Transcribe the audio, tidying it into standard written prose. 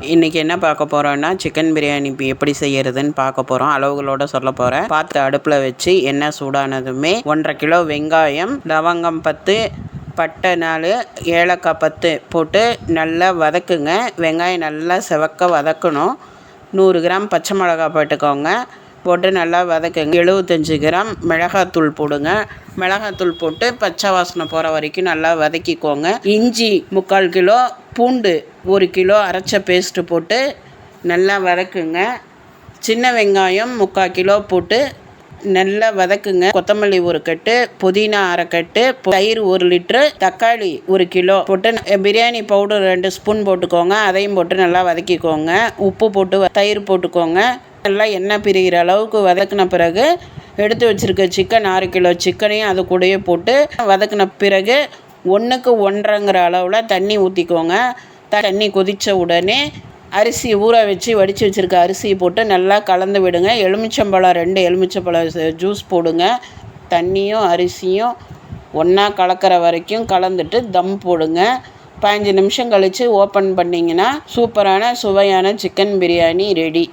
இன்றைக்கி என்ன பார்க்க போகிறோன்னா சிக்கன் பிரியாணி எப்படி செய்கிறதுன்னு பார்க்க போகிறோம். அளவுகளோட சொல்ல போகிறேன். பார்த்து அடுப்பில் வச்சு எண்ணெய் சூடானதுமே 1.5 கிலோ வெங்காயம், லவங்கம் 10, பட்டை 4, ஏலக்காய் 10 போட்டு நல்லா வதக்குங்க. வெங்காயம் நல்லா செவக்க வதக்கணும். 100 கிராம் பச்சை மிளகாய் போட்டுக்கோங்க. போட்டு நல்லா வதக்குங்க. 75 கிராம் மிளகாத்தூள் போடுங்க. மிளகாத்தூள் போட்டு பச்சை வாசனை போகிற வரைக்கும் நல்லா வதக்கிக்கோங்க. இஞ்சி 3/4 கிலோ, பூண்டு 1 கிலோ அரைச்ச பேஸ்ட்டு போட்டு நல்லா வதக்குங்க. சின்ன வெங்காயம் 3/4 கிலோ போட்டு நல்லா வதக்குங்க. கொத்தமல்லி 1 கட்டு, புதினா 1/2 கட்டு, தயிர் 1 லிட்ரு, தக்காளி 1 கிலோ போட்டு பிரியாணி பவுடர் 2 ஸ்பூன் போட்டுக்கோங்க. அதையும் போட்டு நல்லா வதக்கிக்கோங்க. உப்பு போட்டு தயிர் போட்டுக்கோங்க. நல்லா எண்ணெய் பிரிகிற அளவுக்கு வதக்கின பிறகு எடுத்து வச்சுருக்க சிக்கன் 6 கிலோ சிக்கனையும் அது கூடயே போட்டு வதக்கின பிறகு 1க்கு 1.5ங்கிற அளவில் தண்ணி ஊற்றிக்கோங்க. தண்ணி கொதித்த உடனே அரிசி ஊற வச்சு வடித்து வச்சுருக்க அரிசி போட்டு நல்லா கலந்து விடுங்க. எலுமிச்சம்பழம் 2 எலுமிச்சம்பழம் ஜூஸ் போடுங்க. தண்ணியும் அரிசியும் ஒன்றா கலக்கிற வரைக்கும் கலந்துட்டு தம் போடுங்க. 15 நிமிஷம் கழித்து ஓப்பன் பண்ணிங்கன்னா சூப்பரான சுவையான சிக்கன் பிரியாணி ரெடி.